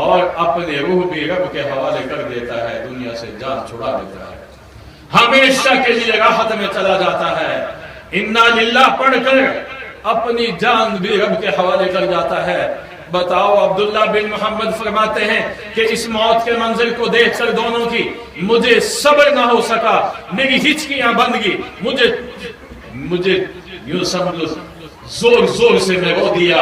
اور اپنے روح بھی رب کے حوالے کر دیتا ہے، دنیا سے جان چھڑا دیتا ہے، ہمیشہ کے لیے راحت میں چلا جاتا ہے۔ انا للہ پڑھ کر اپنی جان بھی رب کے حوالے کر جاتا ہے۔ بتاؤ عبداللہ بن محمد فرماتے ہیں کہ اس موت کے منظر کو دیکھ کر دونوں کی مجھے صبر نہ ہو سکا، میری ہچکیاں بند گئی، مجھے یوں سمجھو زور زور سے میں رو دیا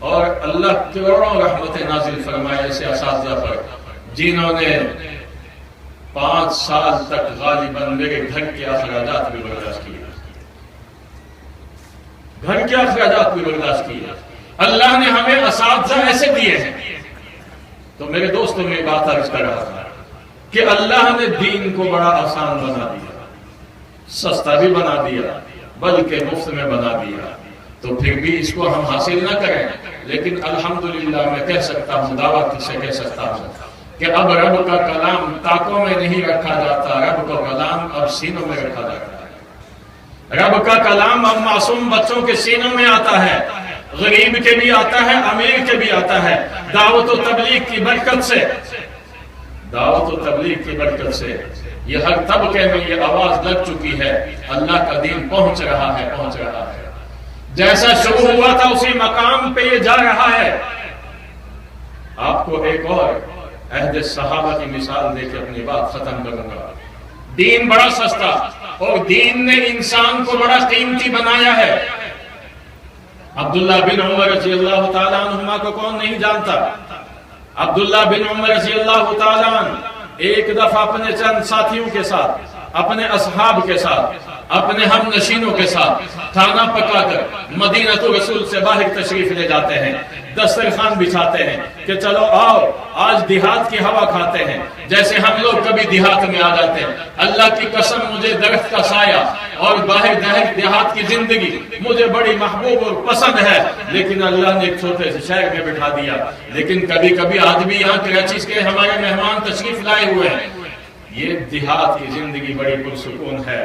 اور اللہ کروڑوں رحمتیں نازل فرمائے ایسے اساتذہ پر جنہوں نے 5 سال تک غالباً میرے گھر کے اخراجات بھی برداشت کیے، گھر کے اخراجات بھی برداشت کیے۔ اللہ نے ہمیں اساتذہ ایسے دیے ہیں۔ تو میرے دوستوں میں بات عرض کر رہا تھا کہ اللہ نے دین کو بڑا آسان بنا دیا، سستا بھی بنا دیا، بلکہ مفت میں بنا دیا۔ تو پھر بھی اس کو ہم حاصل نہ کریں، لیکن الحمدللہ میں کہہ سکتا ہوں، دعوت سے کہہ سکتا ہوں کہ اب رب کا کلام طاقوں میں نہیں رکھا جاتا، رب کا کلام اب سینوں میں رکھا جاتا ہے۔ رب کا کلام اب معصوم بچوں کے سینوں میں آتا ہے، غریب کے بھی آتا ہے، امیر کے بھی آتا ہے۔ دعوت و تبلیغ کی برکت سے، دعوت و تبلیغ کی برکت سے یہ ہر طبقے میں یہ آواز لگ چکی ہے، اللہ کا دین پہنچ رہا ہے، پہنچ رہا ہے۔ جیسا شروع ہوا تھا اسی مقام پہ یہ جا رہا ہے۔ آپ کو ایک اور عہد صحابہ کی مثال دے کے اپنی بات ختم کروں گا۔ دین بڑا سستا اور دین نے انسان کو بڑا قیمتی بنایا ہے۔ عبداللہ بن عمر رضی اللہ تعالیٰ عنہما کو کون نہیں جانتا؟ عبداللہ بن عمر رضی اللہ تعالیٰ عنہ ایک دفعہ اپنے چند ساتھیوں کے ساتھ، اپنے اصحاب کے ساتھ، اپنے ہم نشینوں کے ساتھ کھانا پکا کر مدینہ رسول سے باہر تشریف لے جاتے ہیں، دسترخوان بچھاتے ہیں کہ چلو آؤ آج دیہات کی ہوا کھاتے ہیں، جیسے ہم لوگ کبھی دیہات میں آ جاتے ہیں۔ اللہ کی قسم مجھے درخت کا سایہ اور باہر دیہات کی زندگی مجھے بڑی محبوب اور پسند ہے، لیکن اللہ نے ایک چھوٹے سے شہر میں بٹھا دیا۔ لیکن کبھی کبھی آج بھی یہاں کراچی کے ہمارے مہمان تشریف لائے ہوئے ہیں، یہ دیہات کی زندگی بڑی پرسکون ہے،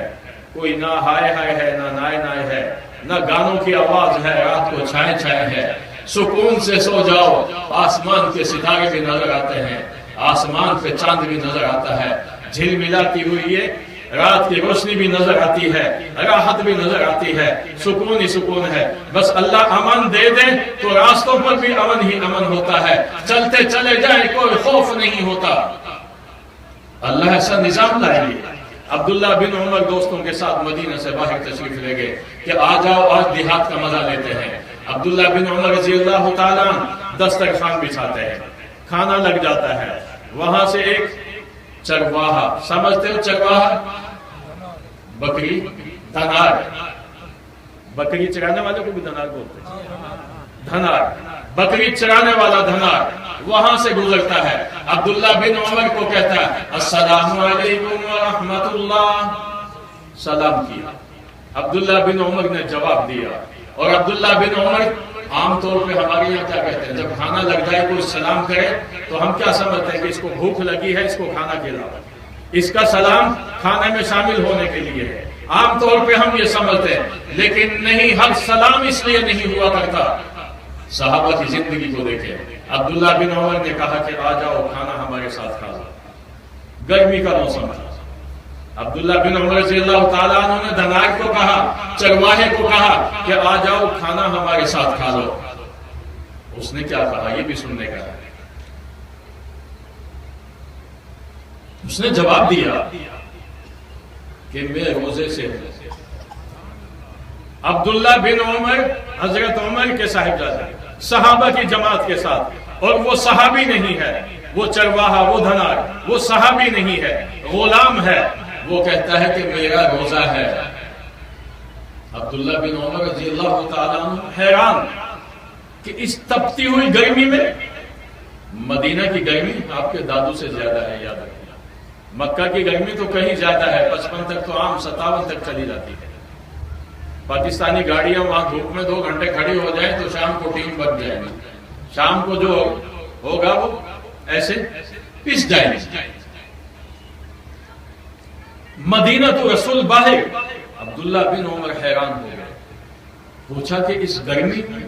کوئی نہ ہائے ہائے ہے، نہ نائے نائے ہے، نہ گانوں کی آواز ہے، رات کو چھائے چھائے ہے، سکون سے سو جاؤ، آسمان کے ستارے بھی نظر آتے ہیں، آسمان پہ چاند بھی نظر آتا ہے، جھل ملاتی ہوئی یہ رات کی روشنی بھی نظر آتی ہے، راحت بھی نظر آتی ہے، سکون ہی سکون ہے۔ بس اللہ امن دے دے تو راستوں پر بھی امن ہی امن ہوتا ہے، چلتے چلے جائیں کوئی خوف نہیں ہوتا۔ اللہ ایسا نظام لائے گی۔ عبداللہ بن عمر دوستوں کے ساتھ مدینہ سے باہر تشریف لے گئے کہ آ جاؤ آج دیہات کا مزہ لیتے ہیں۔ عبداللہ بن عمر رضی اللہ تعالیٰ دسترخوان بچھاتے ہیں، کھانا لگ جاتا ہے، وہاں سے ایک چرواہا، سمجھتے ہو چرواہا؟ بکری، دھنار، بکری چرانے والے کو بھی دھنار بولتے ہیں، دھنار، بکری چرانے والا دھنار وہاں سے گزرتا ہے۔ عبداللہ بن عمر کو کہتا ہے السلام علیکم ورحمۃ اللہ، سلام کیا۔ عبداللہ بن عمر نے جواب دیا، اور عبداللہ بن عمر عام طور پہ ہمارے یہاں کیا کہتے ہیں، جب کھانا لگ جائے کوئی سلام کرے تو ہم کیا سمجھتے ہیں کہ اس کو بھوک لگی ہے، اس کو کھانا کھلاؤ، اس کا سلام کھانے میں شامل ہونے کے لیے ہے، عام طور پہ ہم یہ سمجھتے ہیں۔ لیکن نہیں، ہر سلام اس لیے نہیں ہوا کرتا۔ صحابہ کی زندگی کو دیکھیں، عبداللہ بن عمر نے کہا کہ آ جاؤ کھانا ہمارے ساتھ کھا لو، گرمی کا موسم تھا۔ عبداللہ بن عمر رضی اللہ تعالیٰ عنہ نے دھنار کو کہا، چرواہے کو کہا کہ آ جاؤ کھانا ہمارے ساتھ کھا لو۔ اس نے کیا کہا یہ بھی سننے کا ہے۔ اس نے جواب دیا کہ میں روزے سے ہوں۔ عبداللہ بن عمر حضرت عمر کے صاحبزادے، صحابہ کی جماعت کے ساتھ، اور وہ صحابی نہیں ہے، وہ چرواہا، وہ دھنار، وہ صحابی نہیں ہے، غلام ہے، وہ کہتا ہے کہ میرا روزہ ہے۔ عبداللہ بن عمر رضی اللہ تعالیٰ عنہ حیران کہ اس تپتی ہوئی گرمی میں، مدینہ کی گرمی آپ کے دادو سے زیادہ ہے، یاد رکھیں، مکہ کی گرمی تو کہیں زیادہ ہے، 55 تک تو عام 57 تک چلی جاتی ہے۔ پاکستانی گاڑیاں وہاں دھوپ میں 2 گھنٹے کھڑی ہو جائیں تو شام کو ٹیم بن جائے گی، شام کو جو ہوگا وہ ایسے پس جائے گی۔ مدینہ تو رسول باہر، عبداللہ بن عمر حیران ہو گئے، پوچھا کہ اس گرمی میں،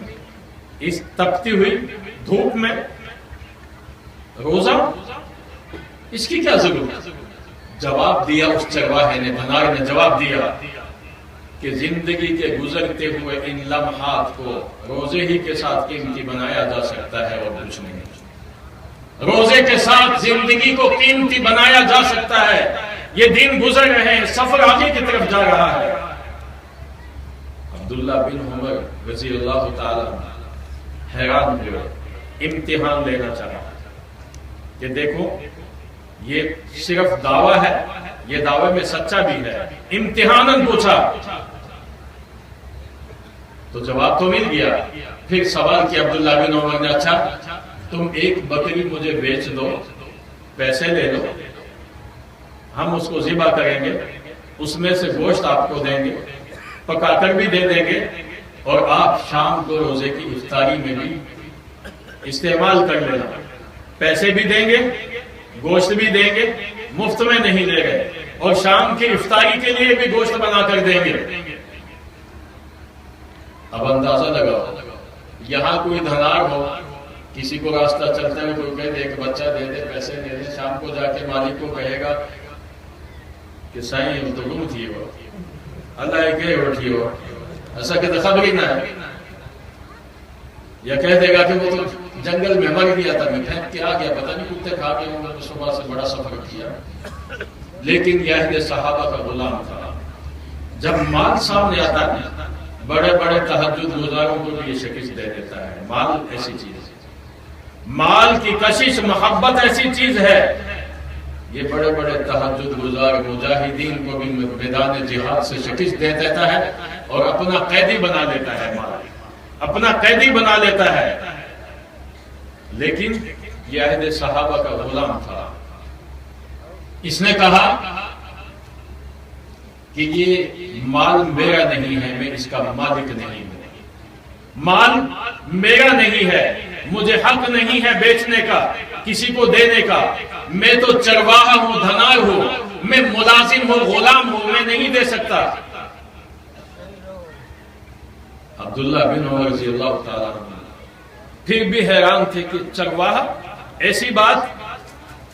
اس تپتی ہوئی دھوپ میں روزہ، اس کی کیا ضرورت؟ جواب دیا اس چرواہے نے، دھنار نے جواب دیا کہ زندگی کے گزرتے ہوئے ان لمحات کو روزے ہی کے ساتھ قیمتی بنایا جا سکتا ہے اور کچھ نہیں۔ روزے کے ساتھ زندگی کو قیمتی بنایا جا سکتا ہے۔ یہ دن گزر رہے ہیں، سفر آگے کی طرف جا رہا ہے۔ عبداللہ بن عمر رضی اللہ تعالیٰ حیران ہوئے، امتحان لینا چاہا کہ دیکھو یہ صرف دعویٰ ہے، یہ دعوے میں سچا بھی ہے، امتحاناً پوچھا تو جواب تو مل گیا۔ پھر سوال کیا عبداللہ بن عمر نے، اچھا تم ایک بکری مجھے بیچ دو، پیسے لے لو، ہم اس کو ذبح کریں گے، اس میں سے گوشت آپ کو دیں گے، پکا کر بھی دے دیں گے، اور آپ شام کو روزے کی افطاری میں بھی استعمال کر لینا، پیسے بھی دیں گے، گوشت بھی دیں گے، مفت میں نہیں لے گئے، اور شام کی افطاری کے لیے بھی گوشت بنا کر دیں گے۔ اب اندازہ لگاؤ، یہاں کوئی دھنار ہو، کسی کو راستہ چلتے ہوئے کوئی کہے ایک بچہ دے دے، پیسے دے دے، شام کو جا کے مالک کو کہے گا کہ سائیں وہ تو گم تھی، وہ اللہ کہ اٹھی ہو، ایسا کہ خبر ہی نہ ہے، یا کہہ دے گا کہ وہ تو جنگل میں مر گیا تھا، میں کیا گیا پتہ نہیں، کتے کھا کے انہوں نے صبح سے بڑا سفر کیا، لیکن یہ عہد صحابہ کا غلام تھا۔ جب مال سامنے آتا ہے، بڑے بڑے تہجد گزاروں کو بھی یہ شکست دے دیتا ہے۔ مال ایسی چیز ہے، مال کی کشش، محبت ایسی چیز ہے، یہ بڑے بڑے تہجد گزار مجاہدین کو بھی میدان جہاد سے شکست دے دیتا ہے، اور اپنا قیدی بنا لیتا ہے، مال اپنا قیدی بنا لیتا ہے۔ لیکن یہ عہد صحابہ کا غلام تھا، اس نے کہا کہ یہ مال میرا نہیں ہے، میں اس کا مالک نہیں ہوں، مال میرا نہیں ہے، مجھے حق نہیں ہے بیچنے کا، کسی کو دینے کا، میں تو چرواہا ہوں، دھنار ہوں، میں ملازم ہوں، غلام ہوں، میں نہیں دے سکتا۔ عبداللہ بن عمر رضی اللہ تعالیٰ عنہ پھر بھی حیران تھے کہ چرواہا، ایسی بات؟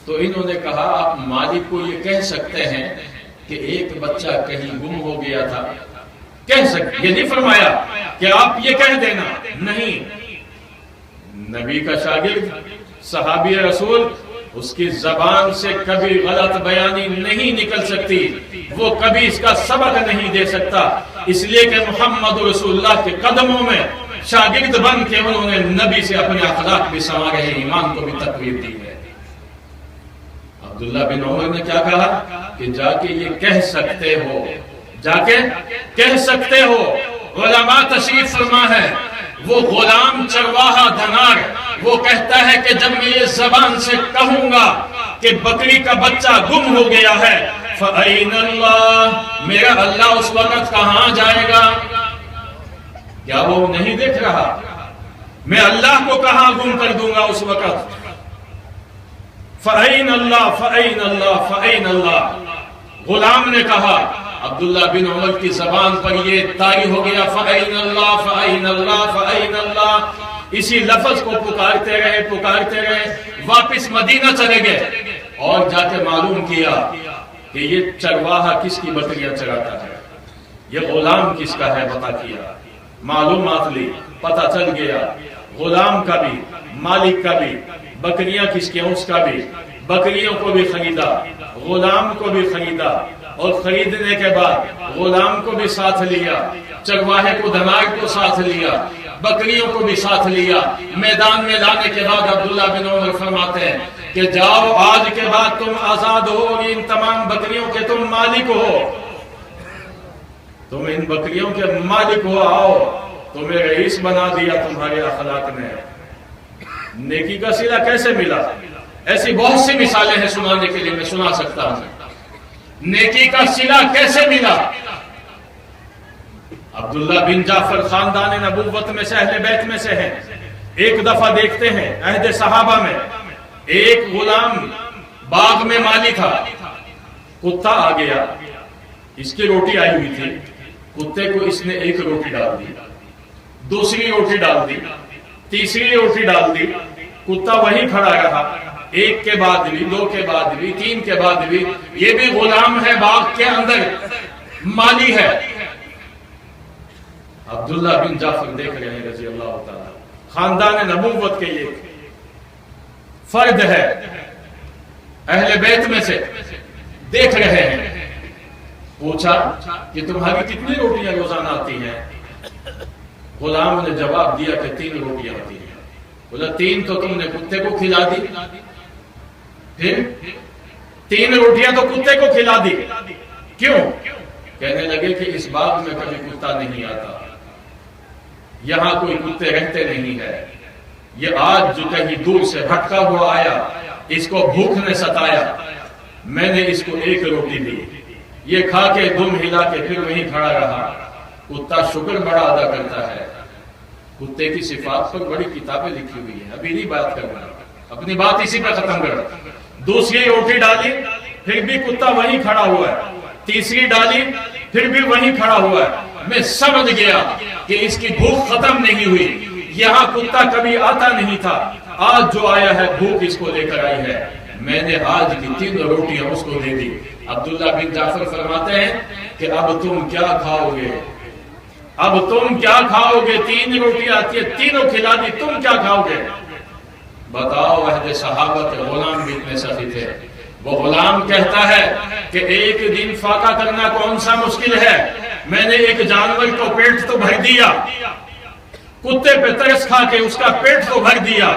تو انہوں نے کہا آپ مالک کو یہ کہہ سکتے ہیں کہ ایک بچہ کہیں گم ہو گیا تھا، کہہ سکتے، یہ نہیں فرمایا کہ آپ یہ کہہ دینا، نہیں، نبی کا شاگرد، صحابی رسول، اس کی زبان سے کبھی غلط بیانی نہیں نکل سکتی، وہ کبھی اس کا سبق نہیں دے سکتا، اس لیے کہ محمد رسول اللہ کے قدموں میں شاگرد بن کے انہوں نے نبی سے اپنے اخلاق بھی سنوارے ہیں، ایمان کو بھی تقویت دی ہے۔ عبداللہ بن عمر نے کیا کہا کہ جا کے یہ کہہ سکتے ہو، جا کے کہہ سکتے ہو، علماء تشریف فرما ہے، وہ غلام چرواہا دھنار، وہ کہتا ہے کہ جب میں یہ زبان سے کہوں گا کہ بکری کا بچہ گم ہو گیا ہے، فَأَيْنَ اللَّهِ، میرا اللہ اس وقت کہاں جائے گا؟ کیا وہ نہیں دیکھ رہا؟ میں اللہ کو کہاں گم کر دوں گا اس وقت؟ فَأَيْنَ اللَّهِ فَأَيْنَ اللَّهِ فَأَيْنَ اللَّهِ، غلام نے کہا۔ عبداللہ بن عمر کی زبان پر یہ طاری ہو گیا، فَأَيْنَ اللَّهِ فَأَيْنَ اللَّهِ فَأَيْنَ اللَّهِ، اسی لفظ کو پکارتے رہے، واپس مدینہ چلے گئے، اور جا کے معلوم کیا کہ یہ چرواہا کس کی بکریاں چراتا ہے، یہ غلام کس کا ہے، پتہ کیا، معلومات لی، پتہ چل گیا، غلام کا بھی، مالک کا بھی، بکریاں کس کے ہیں اس کا بھی، بکریوں کو بھی خریدا، غلام کو بھی خریدا، اور خریدنے کے بعد غلام کو بھی ساتھ لیا، چرواہے کو دھنار کو ساتھ لیا، بکریوں کو بھی ساتھ لیا۔ میدان میں لانے کے بعد عبداللہ بن عمر فرماتے ہیں کہ جاؤ، آج کے بعد تم آزاد ہو، اور ان تمام بکریوں کے تم مالک ہو، تم ان بکریوں کے مالک ہو، آؤ، تمہیں رئیس بنا دیا تمہارے اخلاق نے۔ نیکی کا صلہ کیسے ملا؟ ایسی بہت سی مثالیں ہیں سنانے کے لیے، میں سنا سکتا ہوں۔ نیکی کا صلہ کیسے ملا؟ عبداللہ بن جعفر خاندان نبوت میں سے، اہل بیت میں سے ہیں۔ ایک دفعہ دیکھتے ہیں عہد صحابہ میں، ایک غلام باغ میں مالی تھا، کتا آ گیا، اس کی روٹی آئی ہوئی تھی، کتے کو اس نے ایک روٹی ڈال دی، دوسری روٹی ڈال دی، تیسری روٹی ڈال دی، کتا وہیں کھڑا رہا، ایک کے بعد بھی، دو کے بعد بھی، تین کے بعد بھی، یہ بھی غلام ہے، باغ کے اندر مالی ہے۔ عبداللہ بن جعفر دیکھ رہے ہیں رضی اللہ تعالیٰ، خاندان نبوت کے یہ فرد ہے، اہل بیت میں سے، دیکھ رہے ہیں۔ پوچھا کہ تمہاری کتنی روٹیاں روزانہ آتی ہیں؟ غلام نے جواب دیا کہ 3 روٹیاں ہوتی ہیں۔ بولا 3 تو تم نے کتے کو کھلا دی، پھر 3 روٹیاں تو کتے کو کھلا دی، کیوں؟ کہنے لگے کہ اس باغ میں کبھی کتا نہیں آتا، یہاں کوئی کتے رہتے نہیں ہے، یہ آج جو کہیں دور سے بھٹکا ہوا آیا، اس کو بھوک نے ستایا، میں نے اس کو 1 روٹی دی، یہ کھا کے دم ہلا کے پھر وہیں کھڑا رہا۔ کتا شکر بڑا ادا کرتا ہے۔ کتے کی صفات پر بڑی کتابیں لکھی ہوئی ہیں، ابھی نہیں بات کرنا، اپنی بات اسی پہ ختم کرنا۔ دوسری روٹی ڈالی، پھر بھی کتا وہیں کھڑا ہوا ہے، تیسری ڈالی، پھر بھی وہیں کھڑا ہوا ہے۔ میں سمجھ گیا کہ اس کی بھوک ختم نہیں ہوئی، یہاں کتا کبھی آتا نہیں تھا، آج جو آیا ہے بھوک اس کو لے کر آئی ہے، میں نے آج کی 3 روٹیاں اس کو دے دی۔ عبداللہ بن جعفر فرماتے ہیں کہ اب تم کیا کھاؤ گے، اب تم کیا کھاؤ گے؟ 3 روٹیاں آتی ہے، تینوں کھلا دی، تم کیا کھاؤ گے؟ بتاؤ، عہد صحابہ کے غلام بھی اتنے سخی تھے۔ وہ غلام کہتا ہے کہ 1 دن فاقہ کرنا کون سا مشکل ہے، میں نے ایک جانور کو پیٹ تو بھر دیا، کتے پہ ترس کھا کے اس کا پیٹ تو بھر دیا،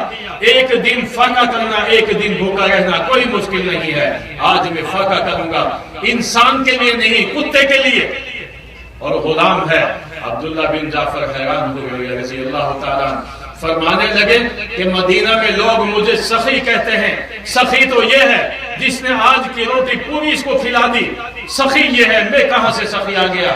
1 دن فاقہ کرنا، 1 دن بھوکا رہنا کوئی مشکل نہیں ہے، آج میں فاقہ کروں گا، انسان کے لیے نہیں، کتے کے لیے۔ اور غلام ہے۔ عبداللہ بن جعفر حیران ہو گئے رضی اللہ تعالیٰ، فرمانے لگے کہ مدینہ میں لوگ مجھے سخی کہتے ہیں، سخی تو یہ ہے جس نے آج کی روٹی پوری اس کو کھلا دی، سخی یہ ہے، میں کہاں سے سخی آ گیا؟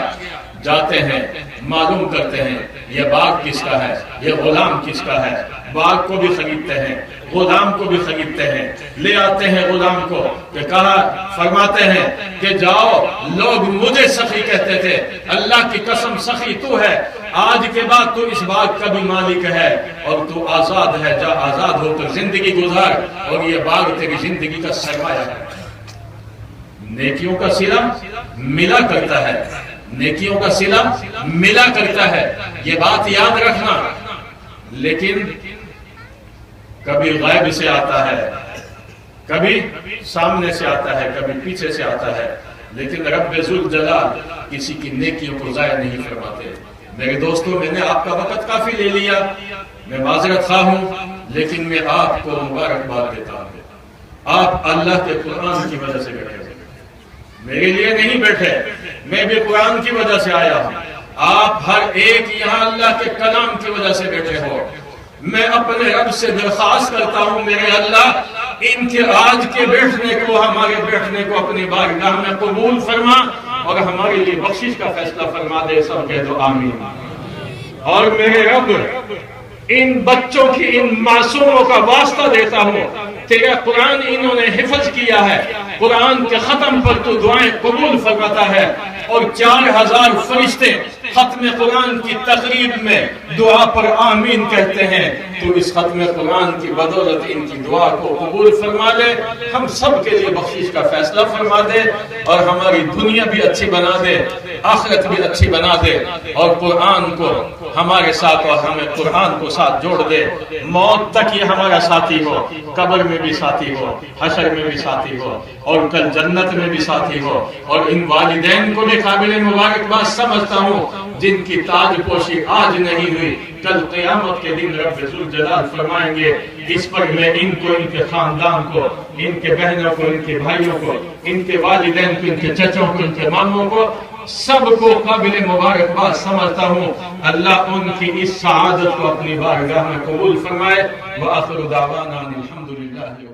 جاتے ہیں، معلوم کرتے ہیں یہ باغ کس کا ہے، یہ غلام کس کا ہے، باغ کو بھی خریدتے ہیں، غلام کو بھی خریدتے ہیں، لے آتے ہیں غلام کو، کہ کہا فرماتے ہیں کہ جاؤ، لوگ مجھے سخی کہتے تھے، اللہ کی قسم سخی تو ہے، آج کے بعد تو اس باغ کا بھی مالک ہے اور تو آزاد ہے، جا آزاد ہو کر زندگی گزار، اور یہ باغ تیری زندگی کا سرمایہ ہے۔ نیکیوں کا صلہ ملا کرتا ہے، نیکیوں کا صلہ ملا کرتا ہے، یہ بات یاد رکھنا۔ لیکن کبھی غیب سے آتا ہے، کبھی سامنے سے آتا ہے، کبھی پیچھے سے آتا ہے، لیکن رب ذوالجلال کسی کی نیکیوں کو ضائع نہیں فرماتے۔ میرے دوستوں، میں نے آپ کا وقت کافی لے لیا، میں معذرت خواہ ہوں، لیکن میں آپ کو مبارکباد دیتا ہوں۔ آپ اللہ کے قرآن کی وجہ سے بیٹھے ہوئے، میرے لیے نہیں بیٹھے، میں بھی قرآن کی وجہ سے آیا ہوں، آپ ہر ایک یہاں اللہ کے کلام کی وجہ سے بیٹھے ہو۔ میں اپنے رب سے درخواست کرتا ہوں، میرے اللہ ان کے آج کے بیٹھنے کو، ہمارے بیٹھنے کو اپنی بارگاہ میں قبول فرما اور ہمارے لیے بخشش کا فیصلہ فرما دے، سب کہہ دو آمین۔ اور میرے رب ان بچوں کی، ان معصوموں کا واسطہ دیتا ہوں، تیرا قرآن انہوں نے حفظ کیا ہے، قرآن کے ختم پر تو دعائیں قبول فرماتا ہے، اور 4000 فرشتے ختم قرآن کی تقریب میں دعا پر آمین کہتے ہیں، تو اس ختم قرآن کی بدولت ان کی دعا کو قبول فرما لے، ہم سب کے لیے بخشش کا فیصلہ فرما دے، اور ہماری دنیا بھی اچھی بنا دے، آخرت بھی اچھی بنا دے، اور قرآن کو ہمارے ساتھ اور ہمیں قرآن کو ساتھ جوڑ دے، موت تک یہ ہمارا ساتھی ہو، قبر میں بھی ساتھی ہو، حشر میں بھی ساتھی ہو، اور کل جنت میں بھی ساتھی ہو۔ اور ان والدین کو بھی قابل مبارکباد سمجھتا ہوں جن کی تاج پوشی آج نہیں ہوئی، کل قیامت کے دن رب ذوالجلال فرمائیں گے اس پر میں ان کو، ان کے خاندان کو، ان کے بہنوں کو، ان کے بھائیوں کو، ان کے والدین کو، ان کے چچوں کو، ان کے ماموں کو، سب کو قابل مبارکباد سمجھتا ہوں۔ اللہ ان کی اس سعادت کو اپنی بارگاہ میں قبول فرمائے۔ وآخر دعوانا الحمدللہ۔